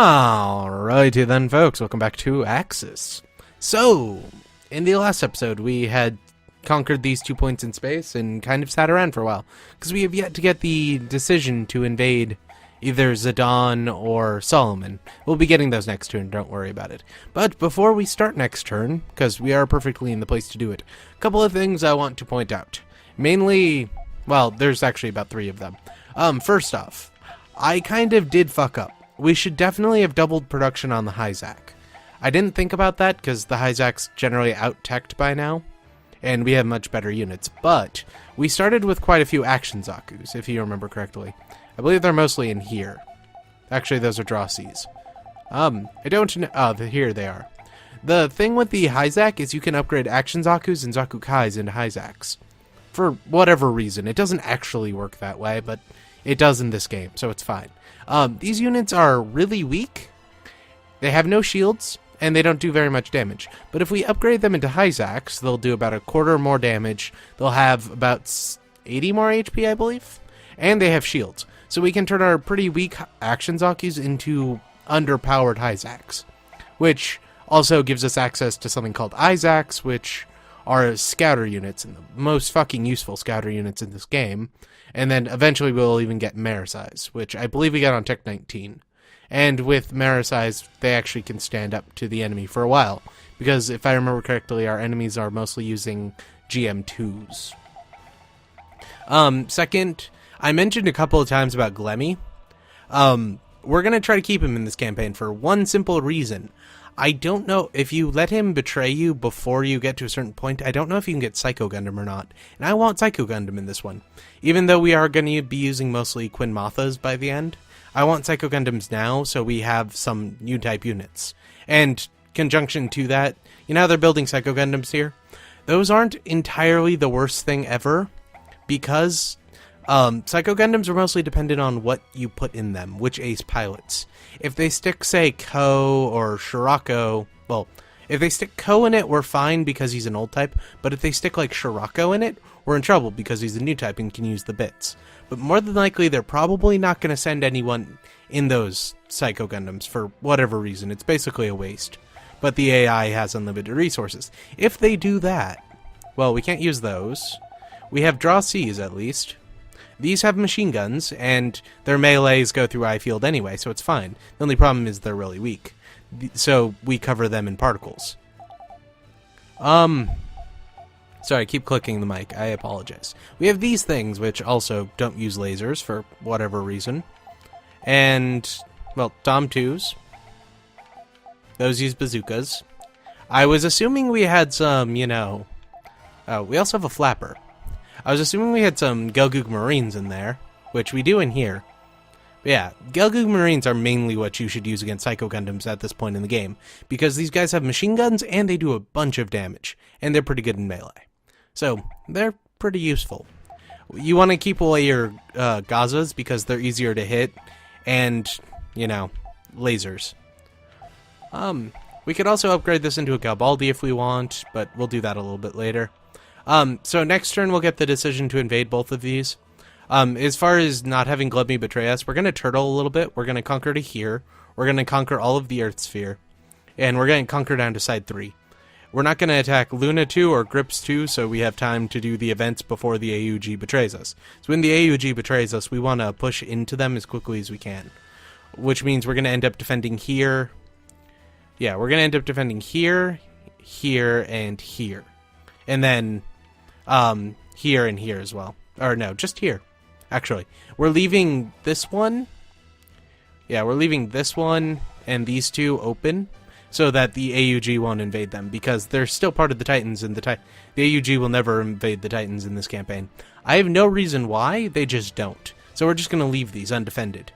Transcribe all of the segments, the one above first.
Alrighty then, folks, welcome back to Axis. So, in the last episode, we had conquered these 2 points in space and kind of sat around for a while, because we have yet to get the decision to invade either Zidane or Solomon. We'll be getting those next turn, don't worry about it. But before we start next turn, because we are perfectly in the place to do it, a couple of things I want to point out. Mainly, well, there's actually about 3 of them. First off, I kind of did fuck up. We should definitely have doubled production on the Hyzak. I didn't think about that because the Hyzak's generally out-teched by now, and we have much better units, but we started with quite a few Action Zakus, if you remember correctly. I believe they're mostly in here. Actually, those are Draw Cs. I don't know. Oh, here they are. The thing with the Hyzak is you can upgrade Action Zakus and Zaku Kais into Hyzaks. For whatever reason. It doesn't actually work that way, but it does in this game, so it's fine. These units are really weak. They have no shields, and they don't do very much damage. But if we upgrade them into Hyzaks, they'll do about a quarter more damage. They'll have about 80 more HP, I believe. And they have shields. So we can turn our pretty weak Action Zakus into underpowered Hyzaks. Which also gives us access to something called Izaks, which are scouter units, and the most fucking useful scouter units in this game. And then eventually we'll even get Marisize, which I believe we got on Tech 19. And with Marisize, they actually can stand up to the enemy for a while. Because if I remember correctly, our enemies are mostly using GM2s. Second, I mentioned a couple of times about Glemmy. We're going to try to keep him in this campaign for one simple reason. I don't know if you let him betray you before you get to a certain point. I don't know if you can get Psycho Gundam or not. And I want Psycho Gundam in this one. Even though we are going to be using mostly Quinn Mothas by the end, I want Psycho Gundams now so we have some new type units. And conjunction to that, you know how they're building Psycho Gundams here? Those aren't entirely the worst thing ever, because Psycho Gundams are mostly dependent on what you put in them, which ace pilots. If they stick, say, Ko or Shirako, well, if they stick Ko in it, we're fine because he's an old type, but if they stick, like, Shirako in it, we're in trouble because he's a new type and can use the bits. But more than likely, they're probably not going to send anyone in those Psycho Gundams for whatever reason. It's basically a waste. But the AI has unlimited resources. If they do that, well, we can't use those. We have Draw Cs, at least. These have machine guns, and their melees go through eye field anyway, so it's fine. The only problem is they're really weak. So we cover them in particles. Sorry, I keep clicking the mic. I apologize. We have these things, which also don't use lasers for whatever reason. And, well, Dom 2s. Those use bazookas. I was assuming we had some, you know... Oh, we also have a flapper. I was assuming we had some Gelgoog Marines in there, which we do in here. But yeah, Gelgoog Marines are mainly what you should use against Psycho Gundams at this point in the game, because these guys have machine guns and they do a bunch of damage, and they're pretty good in melee. So, they're pretty useful. You want to keep away your Gazas because they're easier to hit, and, you know, lasers. We could also upgrade this into a Garibaldi if we want, but we'll do that a little bit later. So next turn we'll get the decision to invade both of these. As far as not having Gluttony betray us, we're going to turtle a little bit. We're going to conquer to here. We're going to conquer all of the Earth Sphere. And we're going to conquer down to side 3. We're not going to attack Luna 2 or Grips 2, so we have time to do the events before the AUG betrays us. So when the AUG betrays us, we want to push into them as quickly as we can. Which means we're going to end up defending here. Yeah, we're going to end up defending here, here, and here. And then... here and here as well. Or no, just here. Actually, we're leaving this one. Yeah, we're leaving this one and these two open so that the AUG won't invade them, because they're still part of the Titans, and the AUG will never invade the Titans in this campaign. I have no reason why, they just don't. So we're just going to leave these undefended.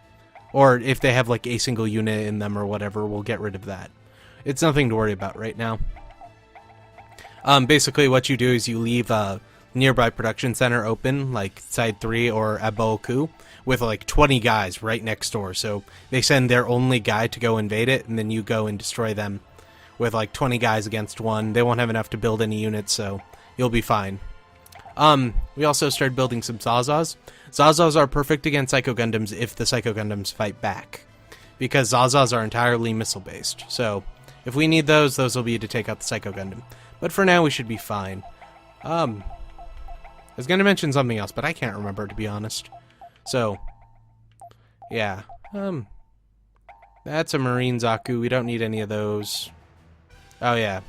Or if they have like a single unit in them or whatever, we'll get rid of that. It's nothing to worry about right now. Basically what you do is you leave a nearby production center open, like side 3 or Aboku, with like 20 guys right next door. So they send their only guy to go invade it, and then you go and destroy them with like 20 guys against one. They won't have enough to build any units, so you'll be fine. We also started building some Zazas. Zazas are perfect against Psycho Gundams if the Psycho Gundams fight back. because Zazas are entirely missile-based. So, if we need those will be to take out the Psycho Gundam. But for now, we should be fine. I was going to mention something else, but I can't remember, to be honest. So, yeah. That's a Marine Zaku. We don't need any of those. Oh, yeah.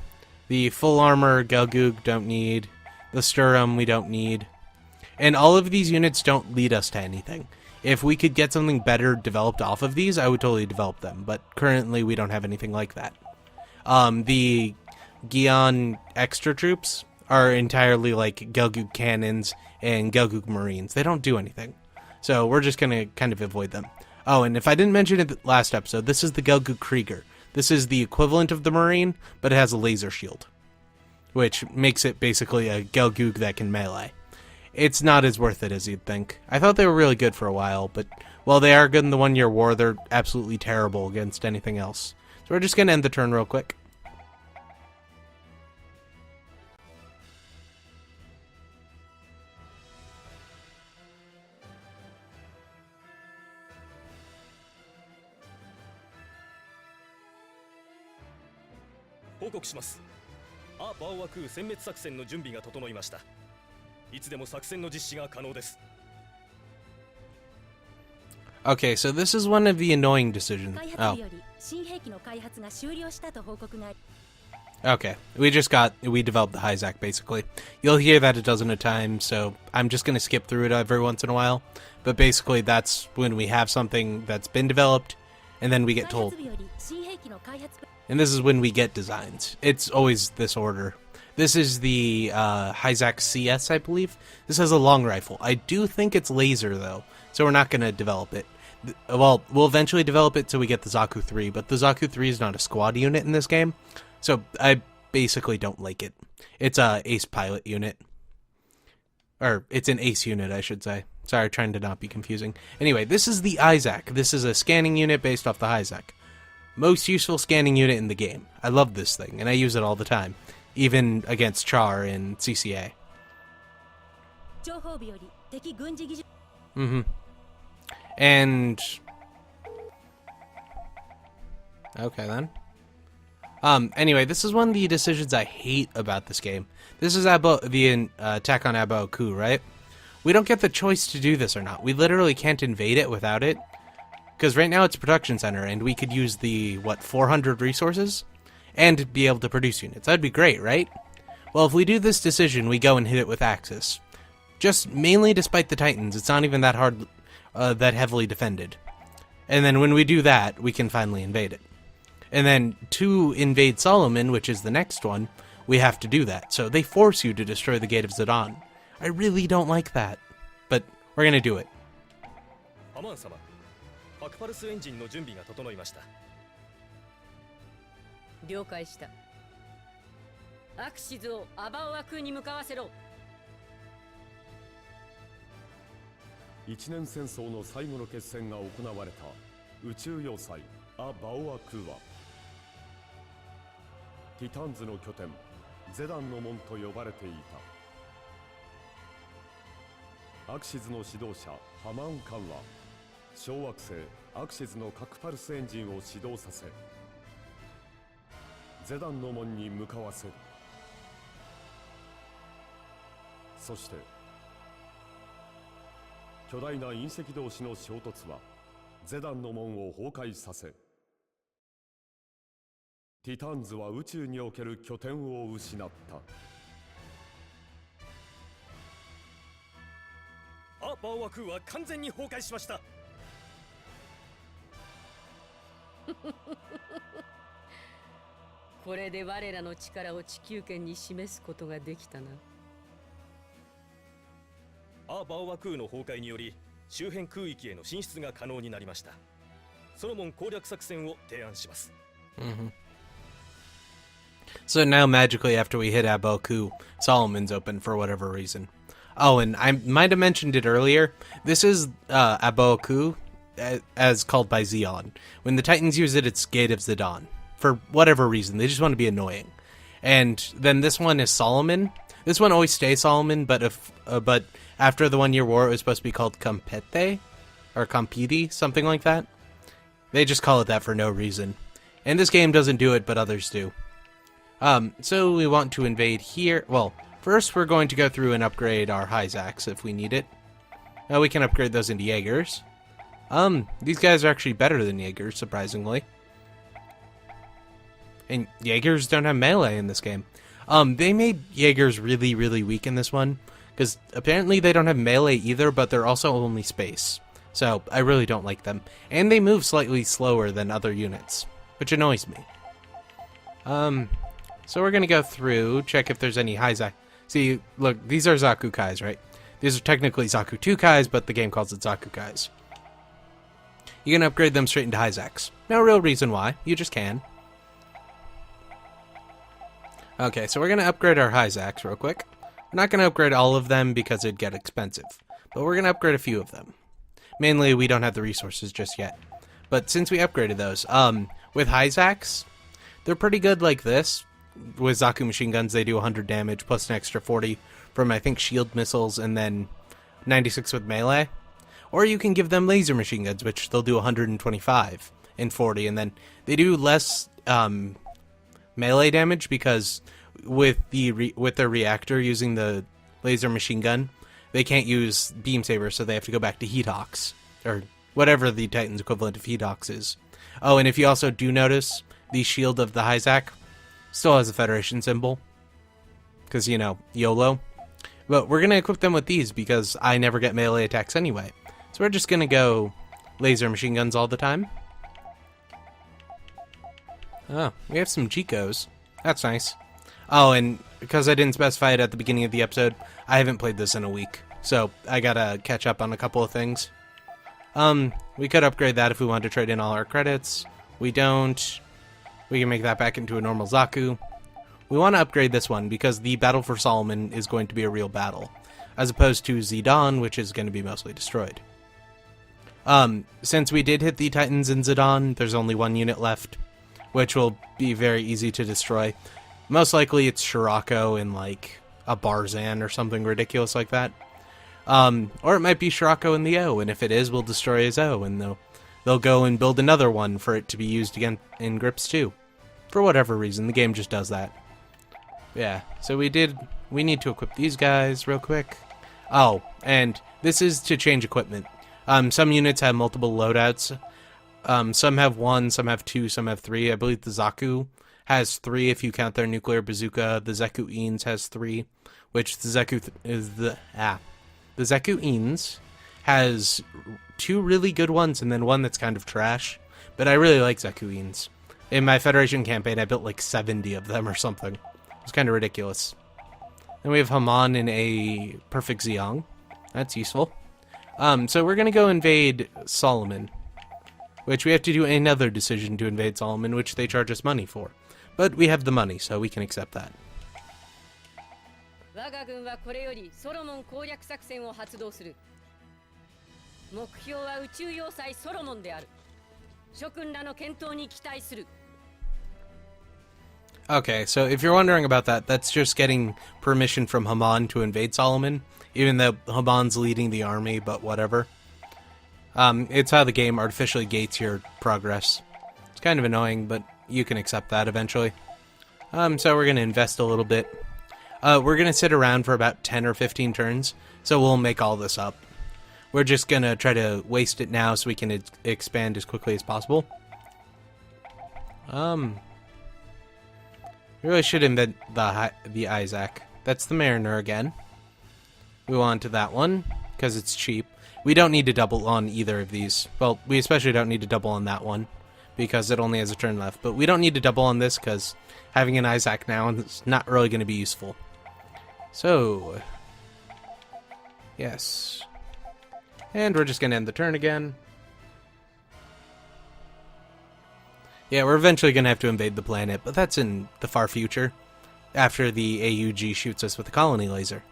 The full armor Gelgoog don't need. The Sturm we don't need. And all of these units don't lead us to anything. If we could get something better developed off of these, I would totally develop them. But currently, we don't have anything like that. The Gihren extra troops are entirely like Gelgoog cannons and Gelgoog Marines. They don't do anything. So we're just going to kind of avoid them. Oh, and if I didn't mention it last episode, this is the Gelgoog Krieger. This is the equivalent of the Marine, but it has a laser shield, which makes it basically a Gelgoog that can melee. It's not as worth it as you'd think. I thought they were really good for a while, but while they are good in the 1 year war, they're absolutely terrible against anything else. So we're just going to end the turn real quick. Okay, so this is one of the annoying decisions. Oh. Okay, we developed the Hyzak, basically. You'll hear that a dozen a time, so I'm just going to skip through it every once in a while. But basically, that's when we have something that's been developed, and then we get told. And this is when we get designs. It's always this order. This is the Hyzak CS, I believe. This has a long rifle. I do think it's laser, though, so we're not going to develop it. Well, we'll eventually develop it till we get the Zaku 3, but the Zaku 3 is not a squad unit in this game, so I basically don't like it. It's a ace pilot unit. Or, it's an ace unit, I should say. Sorry, trying to not be confusing. Anyway, this is the Izak. This is a scanning unit based off the Hyzak. Most useful scanning unit in the game. I love this thing, and I use it all the time. Even against Char in CCA. And... okay, then. Anyway, this is one of the decisions I hate about this game. This is the attack on Abaoku, right? We don't get the choice to do this or not. We literally can't invade it without it. Because right now it's a production center, and we could use the, 400 resources? And be able to produce units. That'd be great, right? Well, if we do this decision, we go and hit it with Axis. Just mainly despite the Titans, it's not even that hard, that heavily defended. And then when we do that, we can finally invade it. And then to invade Solomon, which is the next one, we have to do that. So they force you to destroy the Gate of Zidane. I really don't like that. But we're gonna do it. So now magically after we hit Abaoku, Solomon's open for whatever reason. Oh, and I might have mentioned it earlier. This is Abaoku, as called by Zeon. When the Titans use it, it's Gate of Zidane. For whatever reason, they just want to be annoying. And then this one is Solomon. This one always stays Solomon, but but after the 1 year war, it was supposed to be called Compete or Compiti, something like that. They just call it that for no reason. And this game doesn't do it, but others do. So we want to invade here. Well, first we're going to go through and upgrade our Hyzaks if we need it. Now we can upgrade those into Jaegers. These guys are actually better than Jaegers, surprisingly. And Jaegers don't have melee in this game. They made Jaegers really, really weak in this one, because apparently they don't have melee either, but they're also only space. So I really don't like them. And they move slightly slower than other units, which annoys me. So we're going to go through, check if there's any Hyzak. See, look, these are Zaku Kais, right? These are technically Zaku 2 Kais, but the game calls it Zaku Kais. You can upgrade them straight into Hyzaks. No real reason why, you just can. Okay, so we're going to upgrade our Hyzaks real quick. We're not going to upgrade all of them because it'd get expensive, but we're going to upgrade a few of them. Mainly, we don't have the resources just yet. But since we upgraded those, with Hyzaks, they're pretty good like this. With Zaku machine guns, they do 100 damage, plus an extra 40 from, I think, shield missiles, and then 96 with melee. Or you can give them laser machine guns, which they'll do 125 and 40, and then they do less melee damage, because with their reactor using the laser machine gun, they can't use beam sabers, so they have to go back to heat hawks, or whatever the Titan's equivalent of heat hawks is. Oh, and if you also do notice, the shield of the Hyzak still has a Federation symbol, because, you know, YOLO. But we're going to equip them with these, because I never get melee attacks anyway. So we're just going to go laser machine guns all the time. Oh, we have some Jikos. That's nice. Oh, and because I didn't specify it at the beginning of the episode, I haven't played this in a week, so I gotta catch up on a couple of things. We could upgrade that if we wanted to trade in all our credits. We don't. We can make that back into a normal Zaku. We want to upgrade this one because the battle for Solomon is going to be a real battle, as opposed to Zidane, which is going to be mostly destroyed. Since we did hit the Titans in Zidane, there's only one unit left, which will be very easy to destroy. Most likely it's Shirako in, like, a Barzan or something ridiculous like that. Or it might be Shirako in the O, and if it is, we'll destroy his O, and they'll go and build another one for it to be used again in Grips 2. For whatever reason, the game just does that. Yeah, so we need to equip these guys real quick. Oh, and this is to change equipment. Some units have multiple loadouts. Some have 1, some have 2, some have 3. I believe the Zaku has 3 if you count their nuclear bazooka. The Zeku Eans has 3, which the Zeku The Zeku Eans has 2 really good ones and then 1 that's kind of trash. But I really like Zeku Eans. In my Federation campaign, I built like 70 of them or something. It's kind of ridiculous. Then we have Haman in a perfect Xiong. That's useful. So we're gonna go invade Solomon, which we have to do another decision to invade Solomon, which they charge us money for. But we have the money, so we can accept that. Okay, so if you're wondering about that, that's just getting permission from Haman to invade Solomon, even though Haman's leading the army, but whatever. It's how the game artificially gates your progress. It's kind of annoying, but you can accept that eventually. So we're going to invest a little bit. We're going to sit around for about 10 or 15 turns, so we'll make all this up. We're just going to try to waste it now so we can expand as quickly as possible. Really should invent the Isaac. That's the Mariner again. We want to that one, because it's cheap. We don't need to double on either of these. Well, we especially don't need to double on that one, because it only has a turn left. But we don't need to double on this, because having an Isaac now is not really going to be useful. So, yes. And we're just going to end the turn again. Yeah, we're eventually going to have to invade the planet, but that's in the far future, after the AUG shoots us with a colony laser.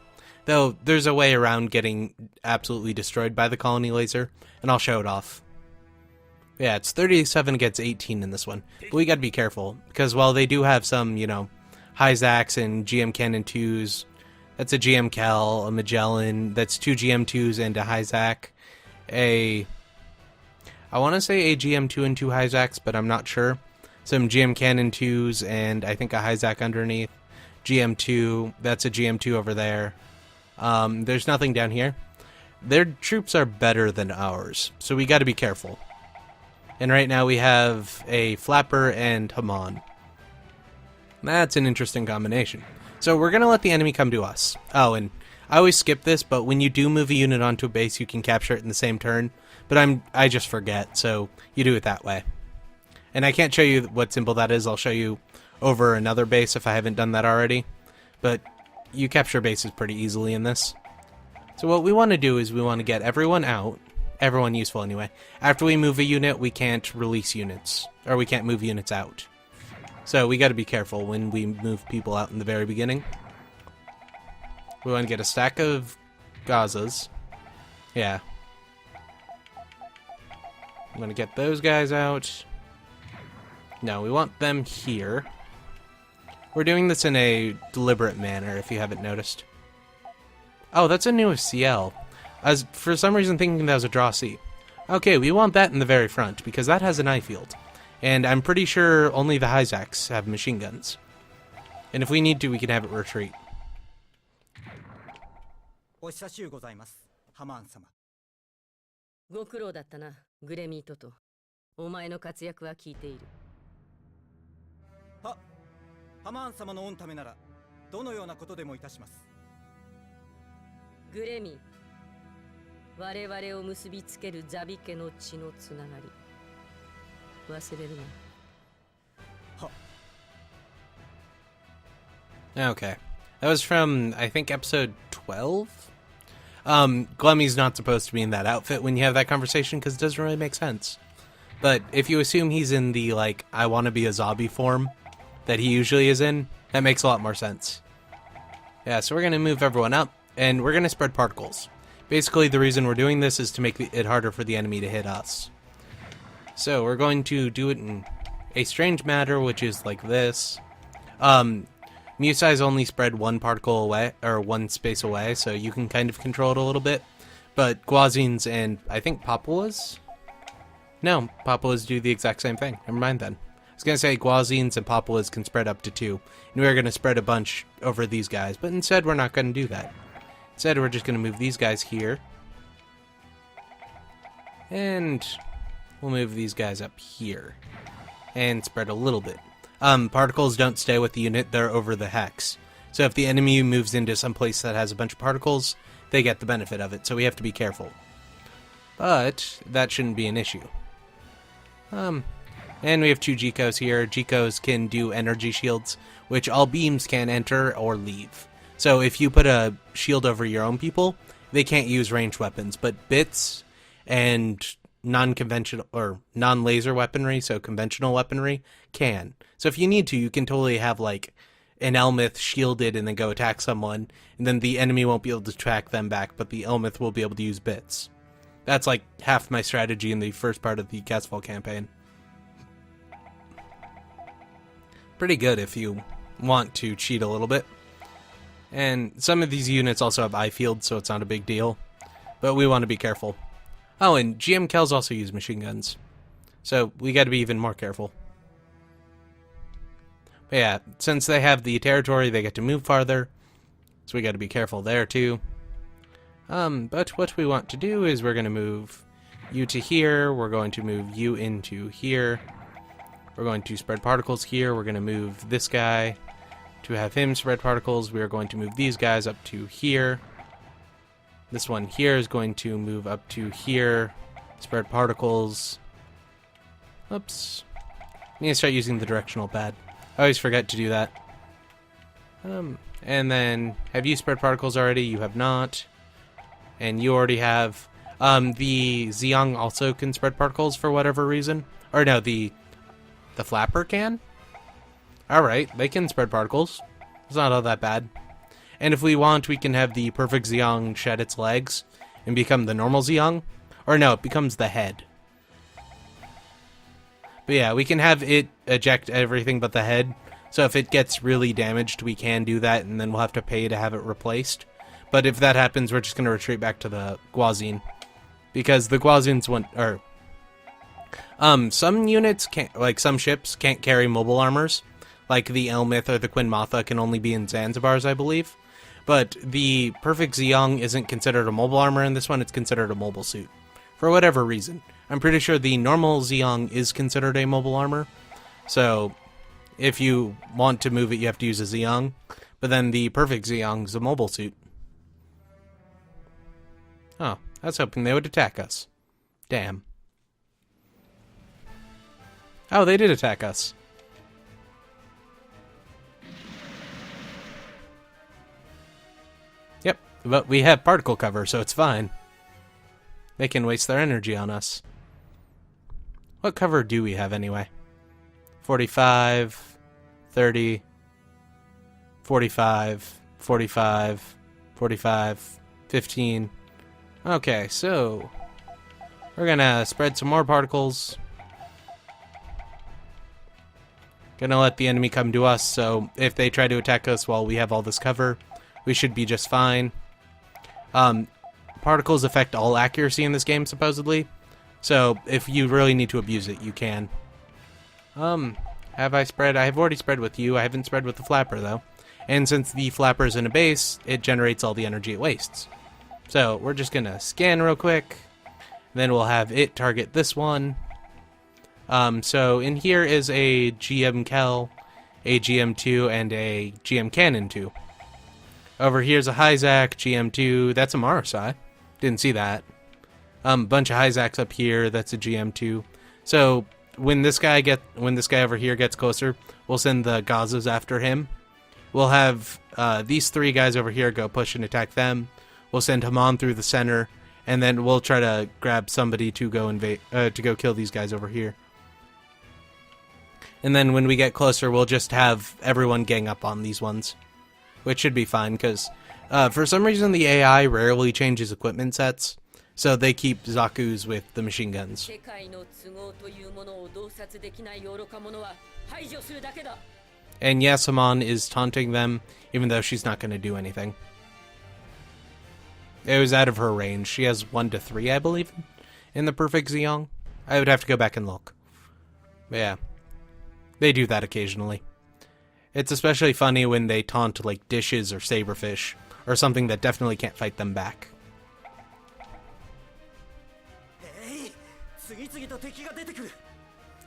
Though, there's a way around getting absolutely destroyed by the colony laser, and I'll show it off. Yeah, it's 37 against 18 in this one, but we gotta be careful, because while they do have some, you know, Hyzaks and GM Cannon 2s, that's a GM Kel, a Magellan, that's 2 GM 2s and a Hyzak, a I want to say a GM2 and 2 Hyzaks, but I'm not sure. Some GM Cannon 2s and I think a Hyzak underneath. GM2, that's a GM2 over there. There's nothing down here. Their troops are better than ours, so we got to be careful. And right now we have a Flapper and Haman. That's an interesting combination. So we're going to let the enemy come to us. Oh, and I always skip this, but when you do move a unit onto a base, you can capture it in the same turn. But I just forget, so you do it that way. And I can't show you what symbol that is. I'll show you over another base if I haven't done that already. But you capture bases pretty easily in this. So what we want to do is we want to get everyone out. Everyone useful anyway. After we move a unit, we can't release units. Or we can't move units out. So we got to be careful when we move people out in the very beginning. We want to get a stack of Gazas. Yeah. I'm going to get those guys out. No, we want them here. We're doing this in a deliberate manner, if you haven't noticed. Oh, that's a new CL. I was, for some reason, thinking that was a draw C. Okay, we want that in the very front, because that has an eye field. And I'm pretty sure only the Hyzaks have machine guns. And if we need to, we can have it retreat. お久しゅうございます、ハマーン様。ご苦労だったな、グレミートと。お前の活躍は聞いている。ハマーン様の御ためなら、どのようなことでもいたします。グレミー、我々を結びつけるザビ家の血のつながり。忘れるな。Okay. That was from, I think, episode 12? Glemmy's not supposed to be in that outfit when you have that conversation, because it doesn't really make sense. But if you assume he's in the, like, I want to be a zombie form that he usually is in, that makes a lot more sense. Yeah, so we're going to move everyone up, and we're going to spread particles. Basically, the reason we're doing this is to make it harder for the enemy to hit us. So we're going to do it in a strange manner, which is like this. Musai's only spread one particle away, or one space away, so you can kind of control it a little bit. But Guazines and, I think, Papuas? No, Papuas do the exact same thing. Never mind then. I was going to say Guazines and Papuas can spread up to 2. And we're going to spread a bunch over these guys, but instead we're not going to do that. Instead we're just going to move these guys here. And we'll move these guys up here. And spread a little bit. Particles don't stay with the unit, they're over the hex. So if the enemy moves into some place that has a bunch of particles, they get the benefit of it, so we have to be careful. But that shouldn't be an issue. And we have 2 Jikos here. Jikos can do energy shields, which all beams can enter or leave. So if you put a shield over your own people, they can't use ranged weapons, but bits and non-conventional or non-laser weaponry, so conventional weaponry, can. So if you need to, you can totally have like an Elmith shielded and then go attack someone, and then the enemy won't be able to track them back, but the Elmith will be able to use bits. That's like half my strategy in the first part of the Castfall campaign. Pretty good if you want to cheat a little bit. And some of these units also have eye fields, so it's not a big deal. But we want to be careful. Oh, and GM Kells also use machine guns. So we got to be even more careful. But yeah, since they have the territory, they get to move farther. So we got to be careful there too. But what we want to do is we're going to move you to here. We're going to move you into here. We're going to spread particles here. We're going to move this guy to have him spread particles. We are going to move these guys up to here. This one here is going to move up to here, spread particles. Oops. I need to start using the directional pad. I always forget to do that. And then, have you spread particles already? You have not. And you already have. The Xiong also can spread particles for whatever reason. Or no, the Flapper can? Alright, they can spread particles. It's not all that bad. And if we want, we can have the perfect Xiong shed its legs and become the normal Xiong. Or no, it becomes the head. But yeah, we can have it eject everything but the head. So if it gets really damaged, we can do that, and then we'll have to pay to have it replaced. But if that happens, we're just going to retreat back to the Guazine. Because the Guazines want... or Some units can't, like some ships can't carry mobile armors. Like the Elmith or the Queen Matha can only be in Zanzibars, I believe. But the Perfect Zeong isn't considered a mobile armor in this one, it's considered a mobile suit. For whatever reason. I'm pretty sure the normal Zeong is considered a mobile armor. So, if you want to move it, you have to use a Zeong. But then the Perfect Zeong is a mobile suit. Oh, I was hoping they would attack us. Damn. Oh, they did attack us. Yep, but we have particle cover, so it's fine. They can waste their energy on us. What cover do we have anyway? 45, 30, 45, 45, 45, 15. Okay, so we're gonna spread some more particles. Gonna let the enemy come to us, so if they try to attack us while we have all this cover, we should be just fine. Particles affect all accuracy in this game, supposedly. So, if you really need to abuse it, you can. Have I spread? I have already spread with you. I haven't spread with the flapper, though. And since the flapper is in a base, it generates all the energy it wastes. So, we're just gonna scan real quick. Then we'll have it target this one. So, in here is a GM Kel, a GM2, and a GM Cannon 2. Over here's a Hyzak, GM2, that's a Marasai. Didn't see that. Bunch of Hyzaks up here, that's a GM2. So, when this guy over here gets closer, we'll send the Gazas after him. We'll have these three guys over here go push and attack them. We'll send Haman through the center, and then we'll try to grab somebody to go invade, to go kill these guys over here. And then when we get closer, we'll just have everyone gang up on these ones, which should be fine, because for some reason the AI rarely changes equipment sets, so they keep Zaku's with the machine guns. And Yasaman is taunting them, even though she's not going to do anything. It was out of her range. She has 1 to 3, I believe, in the Perfect Zeong. I would have to go back and look. But yeah, they do that occasionally. It's especially funny when they taunt like dishes or saberfish, or something that definitely can't fight them back.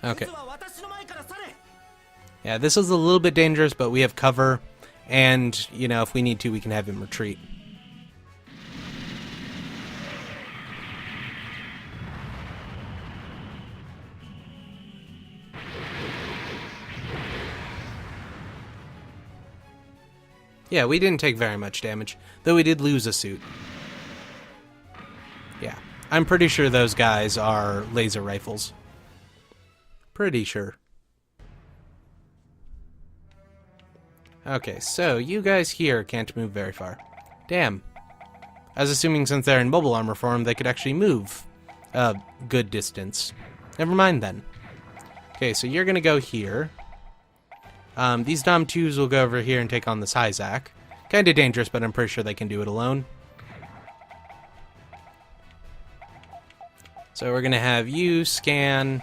Okay. Yeah, this is a little bit dangerous, but we have cover, and, you know, if we need to, we can have him retreat. Yeah, we didn't take very much damage, though we did lose a suit. Yeah, I'm pretty sure those guys are laser rifles. Pretty sure. Okay, so you guys here can't move very far. Damn. I was assuming since they're in mobile armor form, they could actually move a good distance. Never mind then. Okay, so you're gonna go here. These Dom 2s will go over here and take on this Hyzak. Kinda dangerous, but I'm pretty sure they can do it alone. So we're gonna have you scan.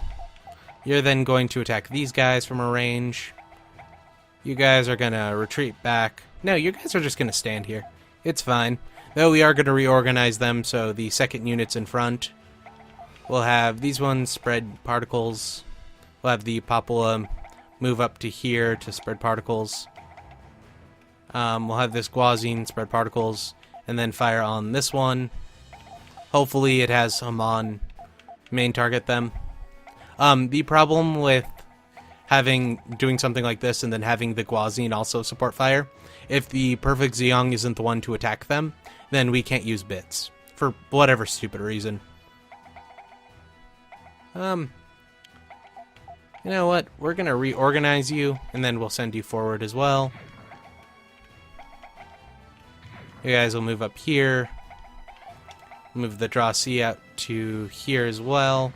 You're then going to attack these guys from a range. You guys are gonna retreat back. No, you guys are just gonna stand here. It's fine. Though we are gonna reorganize them, so the second unit's in front. We'll have these ones spread particles. We'll have the Popula move up to here to spread particles. We'll have this Guazine spread particles, and then fire on this one. Hopefully it has Haman main target them. The problem with doing something like this and then having the Guazine also support fire, if the Perfect Zeong isn't the one to attack them, then we can't use bits, for whatever stupid reason. You know what? We're gonna reorganize you, and then we'll send you forward as well. You guys will move up here. Move the Draw C out to here as well.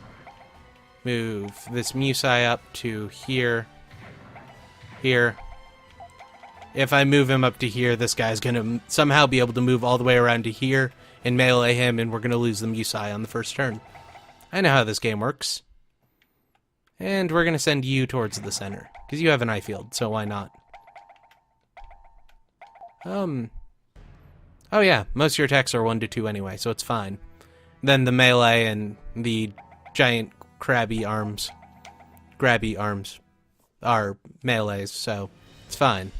Move this Musai up to here. Here. If I move him up to here, this guy's gonna somehow be able to move all the way around to here and melee him, and we're gonna lose the Musai on the first turn. I know how this game works. And we're going to send you towards the center, because you have an eye field, so why not? Oh yeah, most of your attacks are 1 to 2 anyway, so it's fine. Then the melee and the giant grabby arms are melees, so it's fine.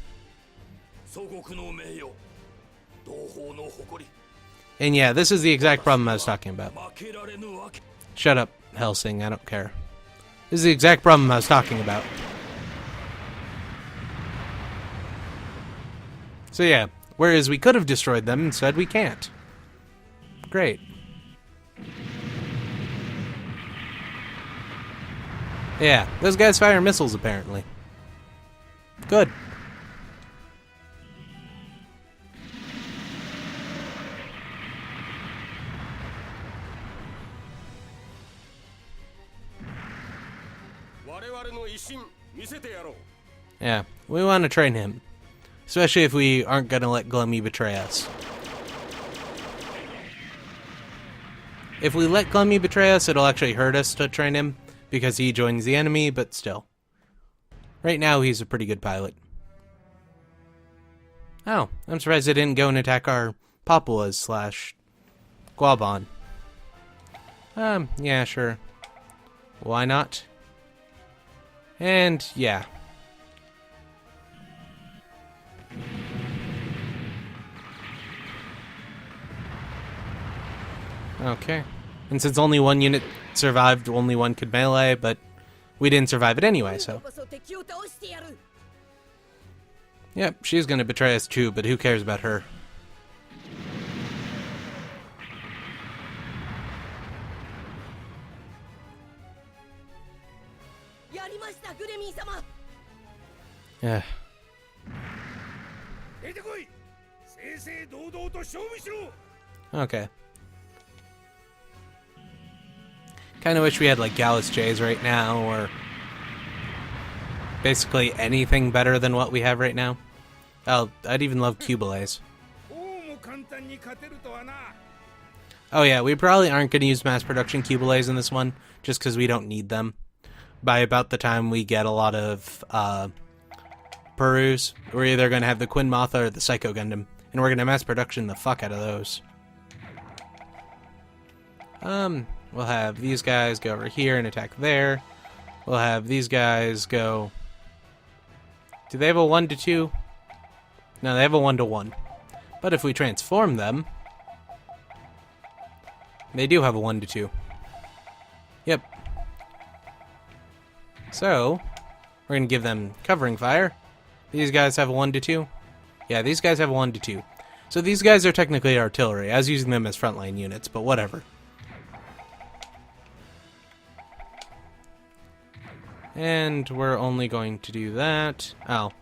And yeah, this is the exact problem I was talking about. Shut up, Helsing, I don't care. This is the exact problem I was talking about. So yeah, whereas we could have destroyed them, instead we can't. Great. Yeah, those guys fire missiles apparently. Good. Yeah, we want to train him. Especially if we aren't going to let Glemmy betray us. If we let Glemmy betray us, it'll actually hurt us to train him, because he joins the enemy, but still. Right now, he's a pretty good pilot. Oh, I'm surprised they didn't go and attack our Papuas / Guabon. Yeah, sure. Why not? And, yeah. Okay. And since only one unit survived, only one could melee, but we didn't survive it anyway, so. Yep, she's gonna betray us too, but who cares about her? Yeah. Okay. Kinda wish we had like Gallus Jays right now, or basically anything better than what we have right now. Oh, I'd even love Cubelays. Oh yeah, we probably aren't going to use mass production Cubelays in this one, just because we don't need them. By about the time we get a lot of Perus, we're either going to have the Quinn Mothra or the Psycho Gundam, and we're going to mass production the fuck out of those. We'll have these guys go over here and attack there. We'll have these guys go... Do they have a 1 to 2? No, they have a 1 to 1. But if we transform them... They do have a 1 to 2. Yep. So, we're going to give them covering fire. These guys have a 1 to 2. Yeah, these guys have a 1 to 2. So these guys are technically artillery. I was using them as frontline units, but whatever. And we're only going to do that. Oh.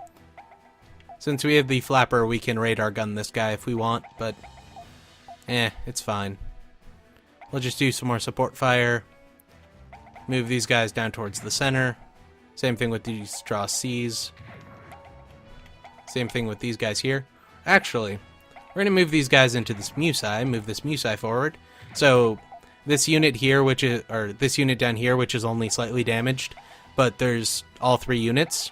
Since we have the flapper, we can radar gun this guy if we want, but... it's fine. We'll just do some more support fire. Move these guys down towards the center. Same thing with these draw Cs. Same thing with these guys here. Actually, we're going to move these guys into this Musi, move this Musi forward. So, this unit here, or this unit down here, which is only slightly damaged, but there's all 3 units.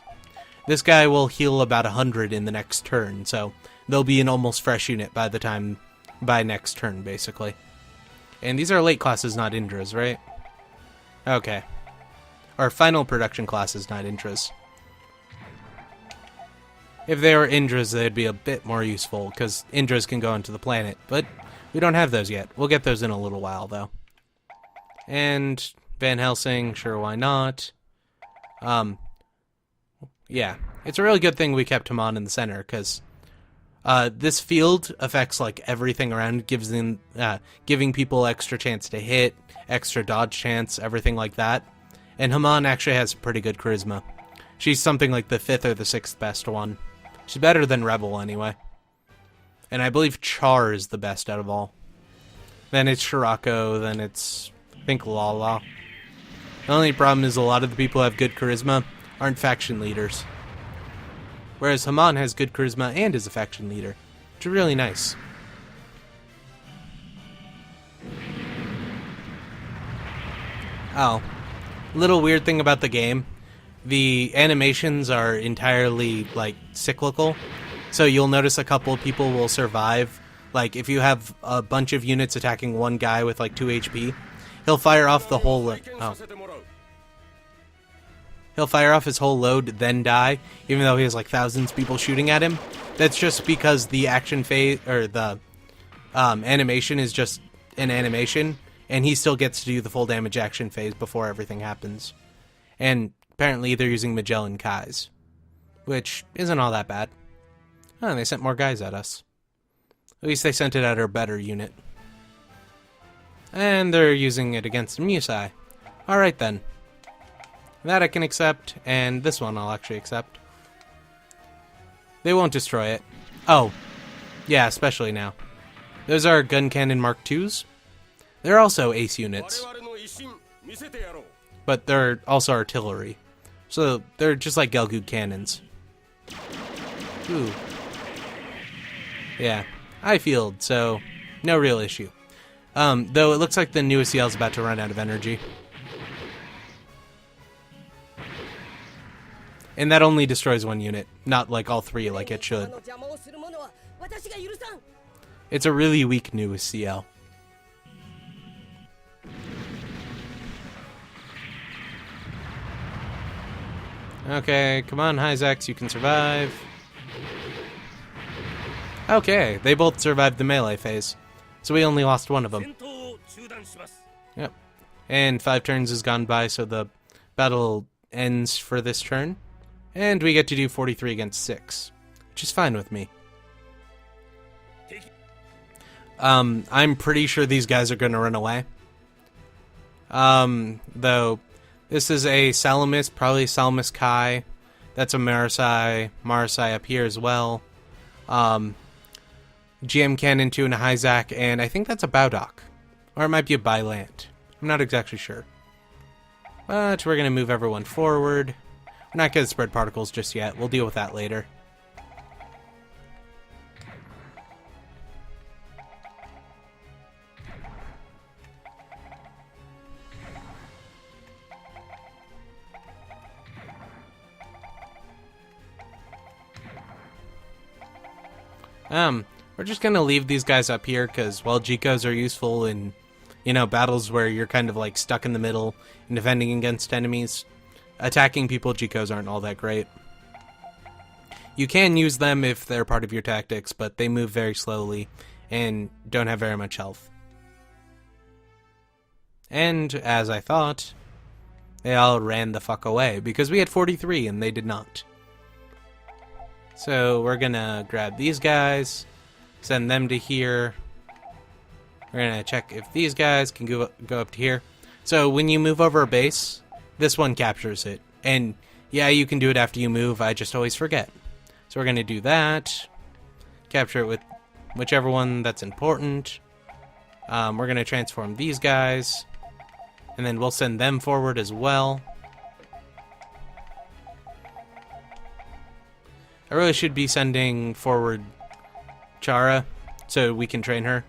This guy will heal about 100 in the next turn, so they'll be an almost fresh unit by next turn, basically. And these are late classes, not Indras, right? Okay. Our final production classes, not Indras. If they were Indras, they'd be a bit more useful, because Indras can go into the planet, but we don't have those yet. We'll get those in a little while, though. And Van Helsing, sure, why not? Yeah, it's a really good thing we kept him on in the center, because this field affects like everything around, giving people extra chance to hit, extra dodge chance, everything like that. And Haman actually has pretty good charisma. She's something like the 5th or the 6th best one. She's better than Rebel anyway. And I believe Char is the best out of all. Then it's Shirako, then it's, I think, Lala. The only problem is a lot of the people who have good charisma aren't faction leaders. Whereas Haman has good charisma and is a faction leader, which is really nice. Oh. Little weird thing about the game, the animations are entirely, like, cyclical. So you'll notice a couple of people will survive. Like, if you have a bunch of units attacking one guy with, like, 2 HP, he'll fire off the whole... He'll fire off his whole load, then die, even though he has, like, thousands of people shooting at him. That's just because the action phase, or the animation is just an animation, and he still gets to do the full damage action phase before everything happens. And apparently they're using Magellan Kais, which isn't all that bad. Oh, they sent more guys at us. At least they sent it at our better unit. And they're using it against Musai. Alright then. That I can accept, and this one I'll actually accept. They won't destroy it. Oh, yeah, especially now. Those are gun cannon Mark IIs. They're also ace units, but they're also artillery. So they're just like Gelgood cannons. Ooh. Yeah, high field, so no real issue. Though it looks like the newest CL is about to run out of energy. And that only destroys one unit, not like all three like it should. It's a really weak newest CL. Okay, come on, Hyzax, you can survive. Okay, they both survived the melee phase. So we only lost one of them. Yep. And 5 turns has gone by, so the battle ends for this turn. And we get to do 43 against 6, which is fine with me. I'm pretty sure these guys are going to run away. Though, this is a Salamis, probably Salamis Kai. That's a Marasai up here as well. GM Cannon 2 and a Hyzak, and I think that's a Bowdock. Or it might be a Byland. I'm not exactly sure. But we're going to move everyone forward. We're not going to spread particles just yet. We'll deal with that later. We're just going to leave these guys up here because, well, Jikos are useful in, you know, battles where you're kind of like stuck in the middle and defending against enemies. Attacking people, Jikos aren't all that great. You can use them if they're part of your tactics, but they move very slowly and don't have very much health. And, as I thought, they all ran the fuck away because we had 43 and they did not. So we're gonna grab these guys, send them to here. We're gonna check if these guys can go up to here. So when you move over a base, this one captures it. And yeah, you can do it after you move, I just always forget. So we're gonna do that. Capture it with whichever one that's important. We're gonna transform these guys. And then we'll send them forward as well. I really should be sending forward Chara so we can train her.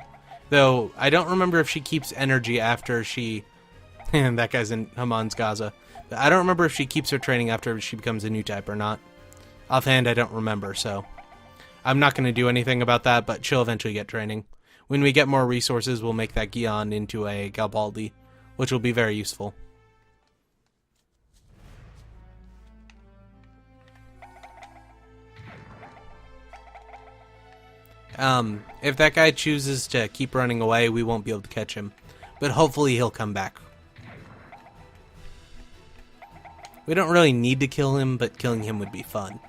Though, I don't remember if she keeps energy after she... that guy's in Hamon's Gaza. But I don't remember if she keeps her training after she becomes a new type or not. Offhand, I don't remember, so... I'm not going to do anything about that, but she'll eventually get training. When we get more resources, we'll make that Gihren into a Galbaldi, which will be very useful. If that guy chooses to keep running away, we won't be able to catch him. But hopefully he'll come back. We don't really need to kill him, but killing him would be fun.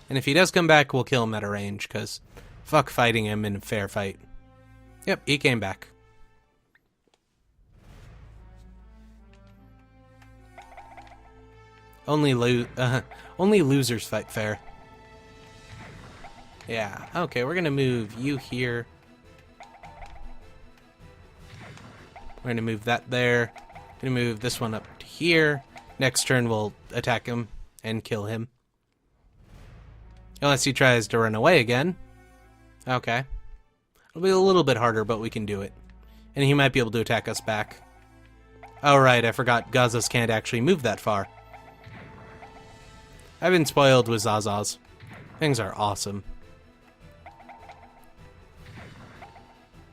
And if he does come back, we'll kill him at a range, because fuck fighting him in a fair fight. Yep, he came back. Only losers fight fair. Yeah, okay, we're gonna move you here. We're gonna move that there. Gonna move this one up to here. Next turn we'll attack him and kill him. Unless he tries to run away again. Okay. It'll be a little bit harder, but we can do it. And he might be able to attack us back. Oh, right, I forgot Gazas can't actually move that far. I've been spoiled with Zazas. Things are awesome.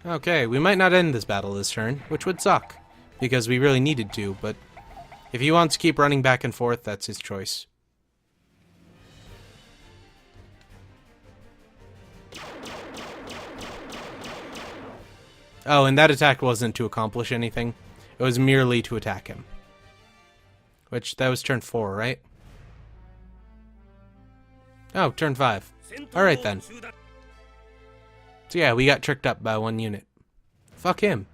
Okay, we might not end this battle this turn, which would suck, because we really needed to, but if he wants to keep running back and forth, that's his choice. Oh, and that attack wasn't to accomplish anything. It was merely to attack him. Which, that was turn 4, right? Oh, turn 5. Alright then. So yeah, we got tricked up by 1 unit. Fuck him.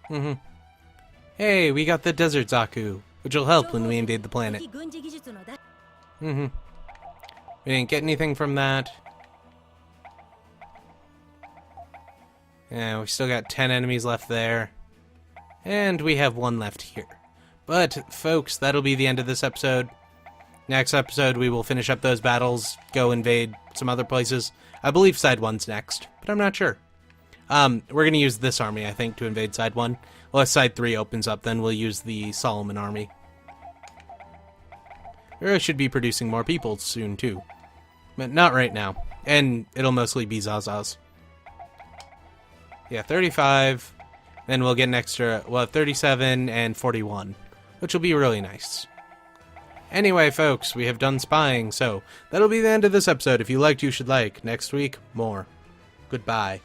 Mm-hmm. Hey, we got the Desert Zaku, which will help when we invade the planet. Mm-hmm. We didn't get anything from that. Yeah, we still got 10 enemies left there. And we have 1 left here. But, folks, that'll be the end of this episode. Next episode, we will finish up those battles, go invade some other places. I believe Side 1's next, but I'm not sure. We're going to use this army, I think, to invade Side 1. Well, if Side 3 opens up, then we'll use the Solomon army. We really should be producing more people soon, too. But not right now. And it'll mostly be Zazas. Yeah, 35. Then we'll get an extra, well, 37 and 41. Which will be really nice. Anyway, folks, we have done spying, so that'll be the end of this episode. If you liked, you should like. Next week, more. Goodbye.